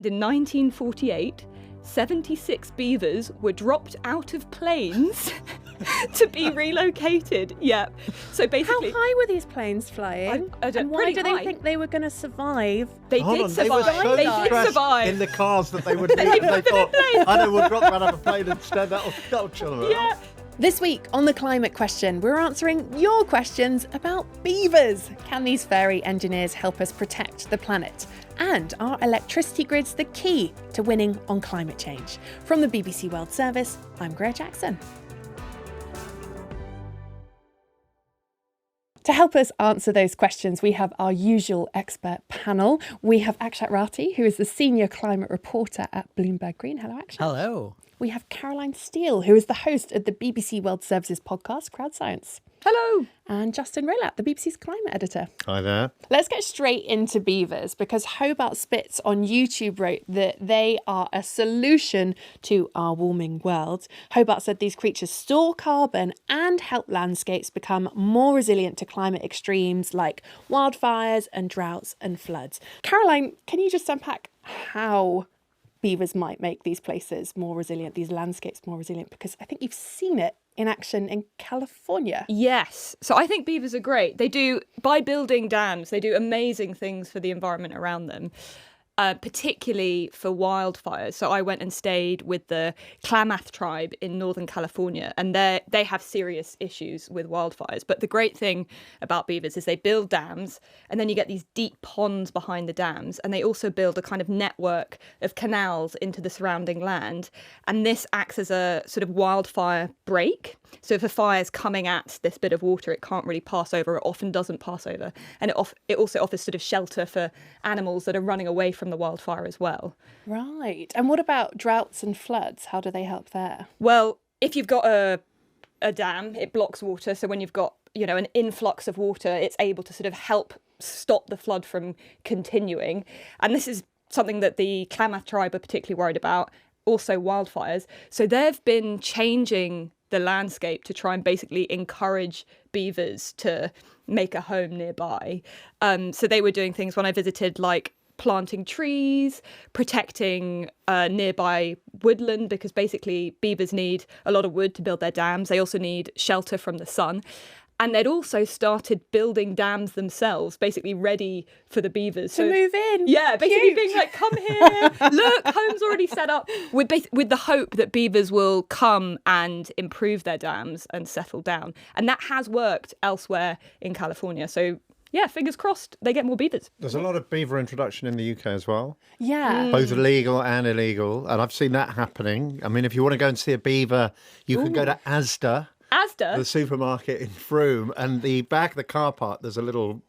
In 1948, 76 beavers were dropped out of planes to be relocated. Yeah. So basically, how high were these planes flying? I don't- and why pretty do they high. think they were going to survive? they Hold did on, survive. They were so They did stressed survive. in the cars that they would leave. And they thought, I know, we'll drop them out of a plane instead. That'll chill them out. Yeah. This week on The Climate Question, we're answering your questions about beavers. Can these fairy engineers help us protect the planet? And are electricity grids the key to winning on climate change? From the BBC World Service, I'm Greer Jackson. To help us answer those questions, we have our usual expert panel. We have Akshat Rathi, who is the senior climate reporter at Bloomberg Green. Hello, Akshat. Hello. We have Caroline Steele, who is the host of the BBC World Service's podcast, Crowd Science. Hello. And Justin Rowlatt, the BBC's climate editor. Hi there. Let's get straight into beavers, because Hobart Spitz on YouTube wrote that they are a solution to our warming world. Hobart said these creatures store carbon and help landscapes become more resilient to climate extremes like wildfires and droughts and floods. Caroline, can you just unpack how beavers might make these places more resilient, these landscapes more resilient? Because I think you've seen it in action in California. Yes. So I think beavers are great. They do, by building dams, they do amazing things for the environment around them. Particularly for wildfires. So I went and stayed with the Klamath tribe in Northern California, and they have serious issues with wildfires. But the great thing about beavers is they build dams, and then you get these deep ponds behind the dams, and they also build a kind of network of canals into the surrounding land. And this acts as a sort of wildfire break. So if a fire is coming at this bit of water, it can't really pass over. It often doesn't pass over. And it also offers sort of shelter for animals that are running away from the wildfire as well. Right. And what about droughts and floods? How do they help there? Well, if you've got a dam, it blocks water. So when you've got, an influx of water, it's able to sort of help stop the flood from continuing. And this is something that the Klamath tribe are particularly worried about. Also wildfires. So they've been changing the landscape to try and basically encourage beavers to make a home nearby. So they were doing things when I visited, like planting trees, protecting nearby woodland, because basically beavers need a lot of wood to build their dams. They also need shelter from the sun. And they'd also started building dams themselves, basically ready for the beavers. To move in. Yeah, basically Cute. being like, come here, look, home's already set up. With the hope that beavers will come and improve their dams and settle down. And that has worked elsewhere in California. So yeah, fingers crossed they get more beavers. There's a lot of beaver introduction in the UK as well. Yeah. Both legal and illegal. And I've seen that happening. I mean, if you want to go and see a beaver, you can go to Asda. Asda? The supermarket in Frome, and the back of the car park, there's a little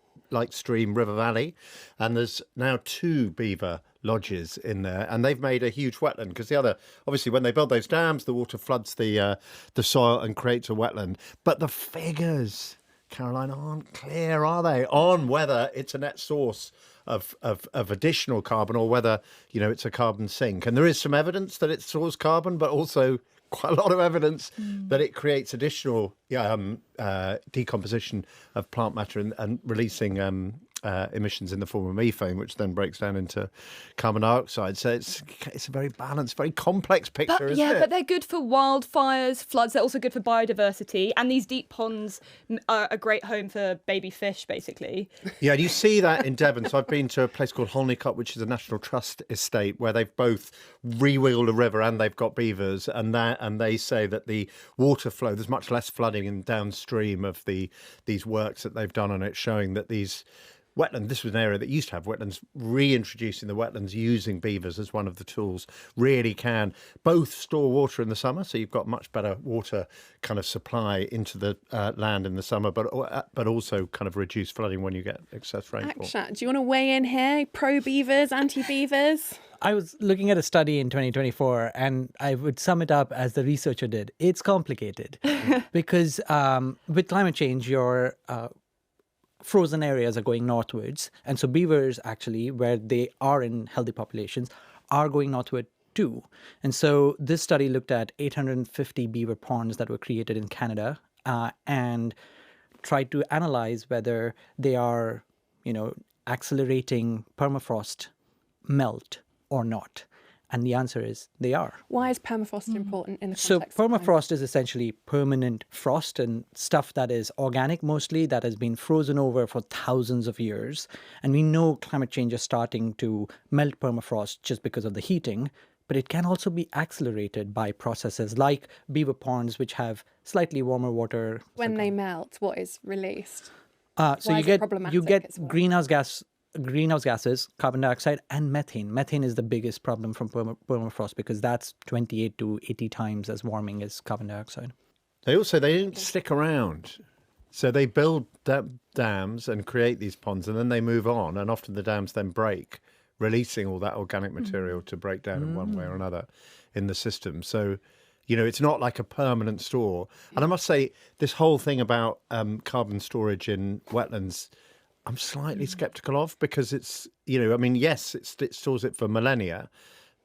stream, River Valley, and there's now 2 beaver lodges in there, and they've made a huge wetland, because obviously when they build those dams, the water floods the soil and creates a wetland. But the figures, Caroline, aren't clear, are they, on whether it's a net source of additional carbon or whether, it's a carbon sink. And there is some evidence that it stores carbon, but also quite a lot of evidence that it creates additional decomposition of plant matter and releasing emissions in the form of methane, which then breaks down into carbon dioxide. So it's a very balanced, very complex picture, isn't it? But they're good for wildfires, floods. They're also good for biodiversity. And these deep ponds are a great home for baby fish, basically. Yeah, and you see that in Devon. So I've been to a place called Holneycutt, which is a National Trust estate, where they've both re-wheeled a river and they've got beavers. And they say that the water flow, there's much less flooding in downstream of these works that they've done on it, showing that these wetland, this was an area that used to have wetlands, reintroducing the wetlands using beavers as one of the tools really can both store water in the summer, so you've got much better water kind of supply into the land in the summer, but also kind of reduce flooding when you get excess rainfall. Akshat, do you want to weigh in here? Pro-beavers, anti-beavers? I was looking at a study in 2024, and I would sum it up as the researcher did. It's complicated because with climate change, your frozen areas are going northwards. And so beavers, actually, where they are in healthy populations, are going northward too. And so this study looked at 850 beaver ponds that were created in Canada and tried to analyze whether they are, accelerating permafrost melt or not? And the answer is they are. Why is permafrost important in the So context of climate? permafrost is essentially permanent frost and stuff that is organic mostly, that has been frozen over for thousands of years. And we know climate change is starting to melt permafrost just because of the heating, but it can also be accelerated by processes like beaver ponds, which have slightly warmer water. When they melt, what is released? So Why you is it get problematic as well? greenhouse gases, carbon dioxide, and methane. Methane is the biggest problem from permafrost because that's 28 to 80 times as warming as carbon dioxide. They don't stick around. So they build dams and create these ponds, and then they move on, and often the dams then break, releasing all that organic material to break down in one way or another in the system. So, it's not like a permanent store. And I must say, this whole thing about carbon storage in wetlands, I'm slightly skeptical of, because it's, yes, it stores it for millennia,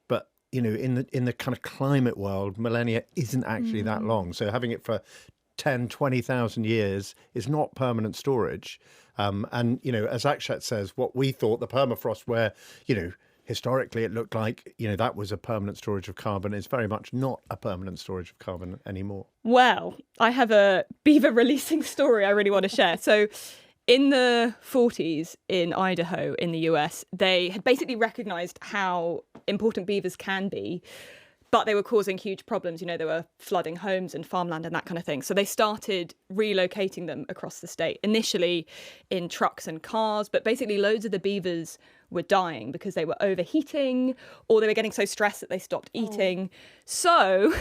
but, in the kind of climate world, millennia isn't actually that long. So having it for 10, 20,000 years is not permanent storage. And, as Akshat says, what we thought the permafrost where, historically it looked like, that was a permanent storage of carbon, is very much not a permanent storage of carbon anymore. Well, I have a beaver releasing story I really want to share. So in the 40s in Idaho in the US, they had basically recognized how important beavers can be, but they were causing huge problems. They were flooding homes and farmland and that kind of thing. So they started relocating them across the state, initially in trucks and cars, but basically loads of the beavers were dying because they were overheating or they were getting so stressed that they stopped eating. So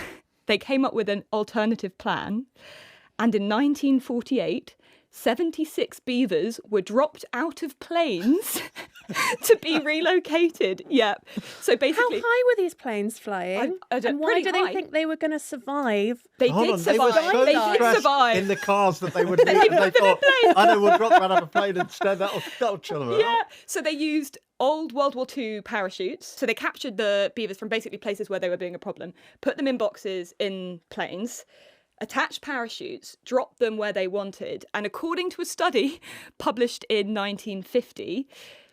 they came up with an alternative plan. And in 1948, 76 beavers were dropped out of planes to be relocated. Yep. So How basically, high were these planes flying? I don't- and why pretty do they high. think they were going to survive? they Hold did on, survive. They were so They did stressed survive. in the cars that they would leave. And they thought, I know, we'll drop them out of a plane instead. That'll chill them out. Yeah. So they used old World War II parachutes. So they captured the beavers from basically places where they were being a problem, put them in boxes in planes, attached parachutes, dropped them where they wanted. And according to a study published in 1950,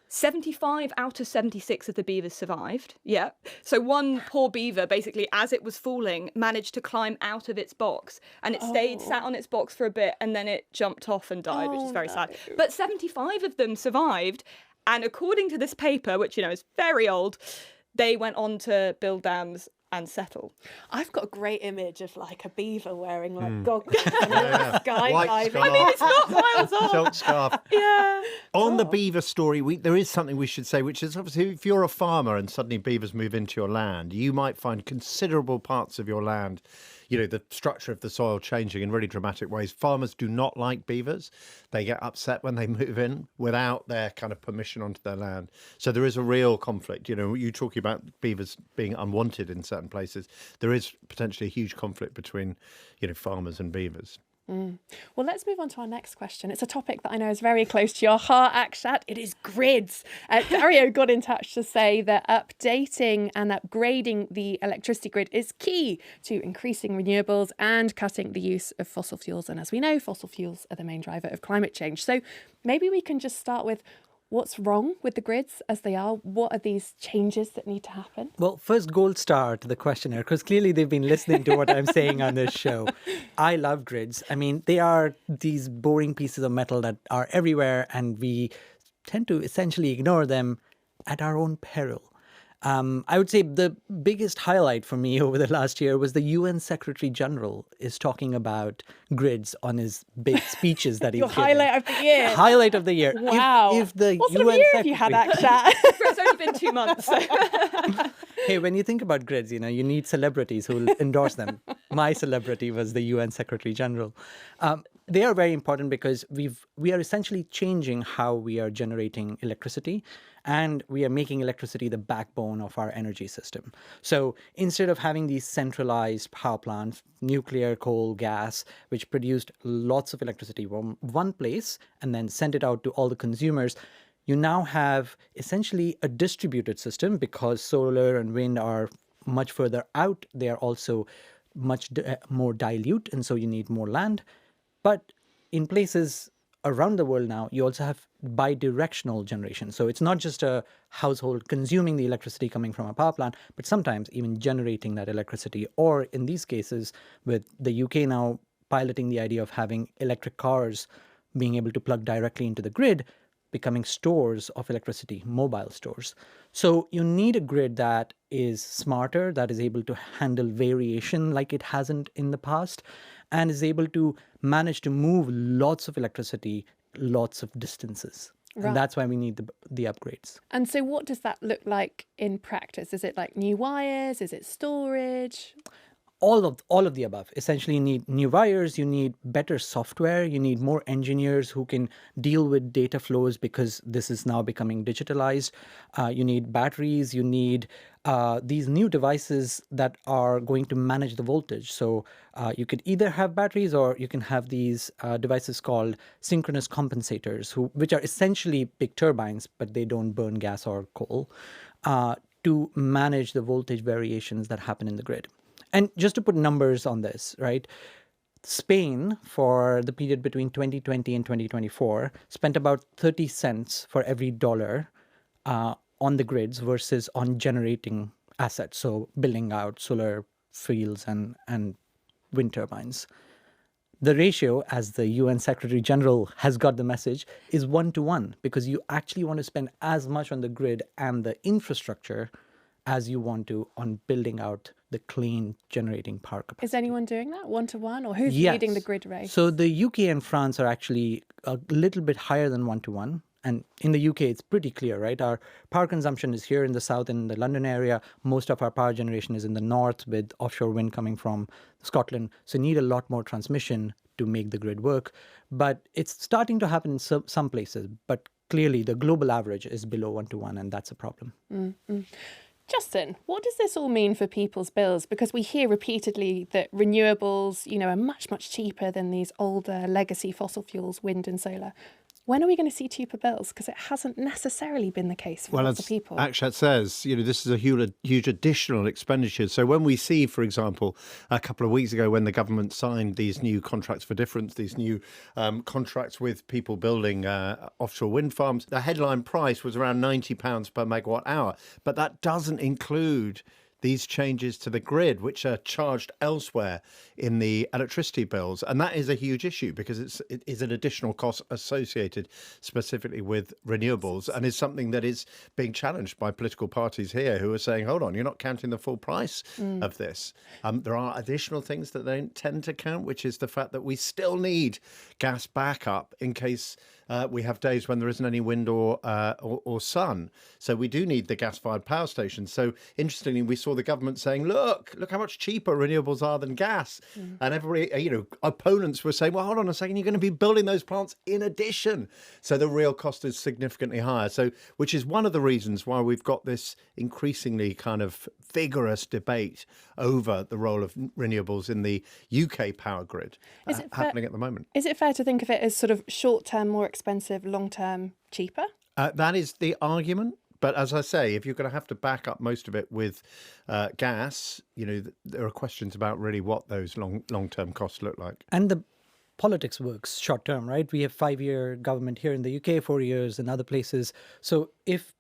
75 out of 76 of the beavers survived. Yeah. So one poor beaver, basically, as it was falling, managed to climb out of its box, and it stayed sat on its box for a bit, and then it jumped off and died, which is very sad. But 75 of them survived. And according to this paper, which, is very old, they went on to build dams and settle. I've got a great image of like a beaver wearing like goggles and White skydiving. scarf. I mean, it's not miles off. Silk scarf. Yeah. On the beaver story, there is something we should say, which is obviously if you're a farmer and suddenly beavers move into your land, you might find considerable parts of your land, the structure of the soil changing in really dramatic ways. Farmers do not like beavers. They get upset when they move in without their kind of permission onto their land. So there is a real conflict. You talking about beavers being unwanted in certain places. There is potentially a huge conflict between, farmers and beavers. Well, let's move on to our next question. It's a topic that I know is very close to your heart, Akshat. It is grids. Dario got in touch to say that updating and upgrading the electricity grid is key to increasing renewables and cutting the use of fossil fuels. And as we know, fossil fuels are the main driver of climate change. So maybe we can just start with what's wrong with the grids as they are? What are these changes that need to happen? Well, first gold star to the questioner, because clearly they've been listening to what I'm saying on this show. I love grids. I mean, they are these boring pieces of metal that are everywhere, and we tend to essentially ignore them at our own peril. I would say the biggest highlight for me over the last year was the UN Secretary General is talking about grids on his big speeches that he's Your giving. highlight of the year. Highlight of the year. Wow. If the what sort UN of year have you had, Secretary- Akshat? It's only been 2 months. So. Hey, when you think about grids, you need celebrities who will endorse them. My celebrity was the UN Secretary General. They are very important because we are essentially changing how we are generating electricity, and we are making electricity the backbone of our energy system. So instead of having these centralized power plants, nuclear, coal, gas, which produced lots of electricity from one place and then sent it out to all the consumers, you now have essentially a distributed system because solar and wind are much further out. They are also much more dilute, and so you need more land. But in places around the world now, you also have bidirectional generation. So it's not just a household consuming the electricity coming from a power plant, but sometimes even generating that electricity. Or in these cases, with the UK now piloting the idea of having electric cars being able to plug directly into the grid, becoming stores of electricity, mobile stores. So you need a grid that is smarter, that is able to handle variation like it hasn't in the past, and is able to manage to move lots of electricity, lots of distances. Right. And that's why we need the upgrades. And so what does that look like in practice? Is it like new wires? Is it storage? All of the above. Essentially, you need new wires, you need better software, you need more engineers who can deal with data flows because this is now becoming digitalized. You need batteries, you need these new devices that are going to manage the voltage. So you could either have batteries or you can have these devices called synchronous compensators, which are essentially big turbines, but they don't burn gas or coal, to manage the voltage variations that happen in the grid. And just to put numbers on this, right? Spain, for the period between 2020 and 2024, spent about 30 cents for every dollar on the grids versus on generating assets, so building out solar fields and wind turbines. The ratio, as the UN Secretary General has got the message, is 1-to-1, because you actually want to spend as much on the grid and the infrastructure as you want to on building out the clean generating power capacity. Is anyone doing that 1-to-1, or who's Yes. leading the grid race? So the UK and France are actually a little bit higher than 1-to-1. And in the UK, it's pretty clear, right? Our power consumption is here in the south, in the London area. Most of our power generation is in the north, with offshore wind coming from Scotland. So you need a lot more transmission to make the grid work. But it's starting to happen in some places. But clearly, the global average is below 1-to-1, and that's a problem. Mm-hmm. Justin, what does this all mean for people's bills? Because we hear repeatedly that renewables, are much, much cheaper than these older legacy fossil fuels, wind and solar. When are we going to see cheaper bills? Because it hasn't necessarily been the case for lots of people. Well, as Akshat says, this is a huge additional expenditure. So when we see, for example, a couple of weeks ago when the government signed these new contracts for difference, these new contracts with people building offshore wind farms, the headline price was around £90 per megawatt hour. But that doesn't include these changes to the grid, which are charged elsewhere in the electricity bills. And that is a huge issue because it is an additional cost associated specifically with renewables, and is something that is being challenged by political parties here who are saying, hold on, you're not counting the full price of this. There are additional things that they tend to count, which is the fact that we still need gas backup in case we have days when there isn't any wind or sun. So we do need the gas-fired power stations. So interestingly, we saw the government saying, look how much cheaper renewables are than gas. And everybody, opponents were saying, well, hold on a second, you're going to be building those plants in addition. So the real cost is significantly higher. So, which is one of the reasons why we've got this increasingly kind of vigorous debate over the role of renewables in the UK power grid happening at the moment. Is it fair to think of it as sort of short-term more expensive, long-term cheaper? That is the argument. But as I say, if you're going to have to back up most of it with gas, there are questions about really what those long-term costs look like. And the politics works short term, right? We have 5-year government here in the UK, 4 years in other places. So if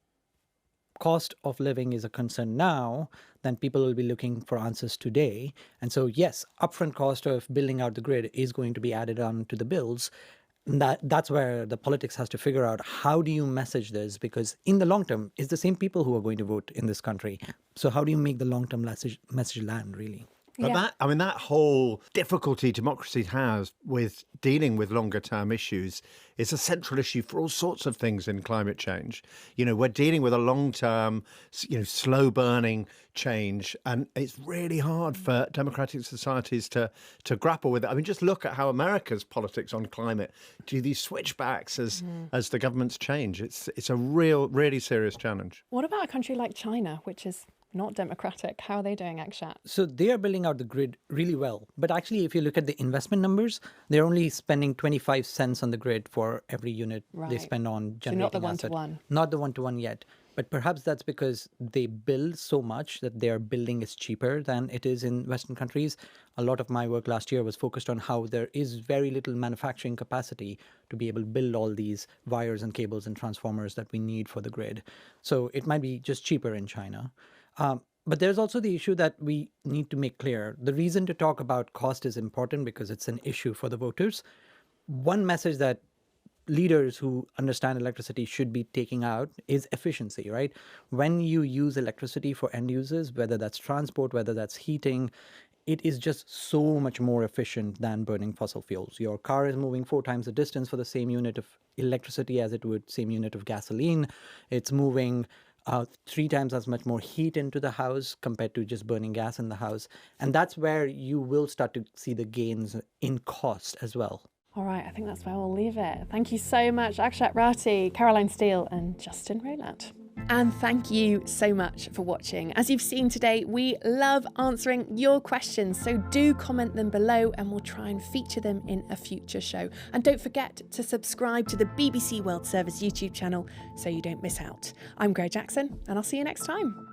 cost of living is a concern now, then people will be looking for answers today. And so, yes, upfront cost of building out the grid is going to be added on to the bills. That's where the politics has to figure out, how do you message this? Because in the long term, it's the same people who are going to vote in this country. So how do you make the long-term message land, really? But that whole difficulty democracy has with dealing with longer term issues is a central issue for all sorts of things in climate change. We're dealing with a long term, slow burning change, and it's really hard for democratic societies to grapple with it. I mean, just look at how America's politics on climate do these switchbacks as the governments change. It's a really serious challenge. What about a country like China, which is not democratic? How are they doing, Akshat? So they are building out the grid really well. But actually, if you look at the investment numbers, they're only spending 25 cents on the grid for every unit they spend on generating not the asset. 1-to-1. Not the 1-to-1 yet. But perhaps that's because they build so much that their building is cheaper than it is in Western countries. A lot of my work last year was focused on how there is very little manufacturing capacity to be able to build all these wires and cables and transformers that we need for the grid. So it might be just cheaper in China. But there's also the issue that we need to make clear. The reason to talk about cost is important because it's an issue for the voters. One message that leaders who understand electricity should be taking out is efficiency, right? When you use electricity for end users, whether that's transport, whether that's heating, it is just so much more efficient than burning fossil fuels. Your car is moving 4 times the distance for the same unit of electricity as it would same unit of gasoline. It's moving 3 times as much more heat into the house compared to just burning gas in the house. And that's where you will start to see the gains in cost as well. All right, I think that's where we'll leave it. Thank you so much, Akshat Rati, Caroline Steele, and Justin Rowlatt. And thank you so much for watching. As you've seen today, we love answering your questions, so do comment them below and we'll try and feature them in a future show. And don't forget to subscribe to the BBC World Service YouTube channel so you don't miss out. I'm Gray Jackson, and I'll see you next time.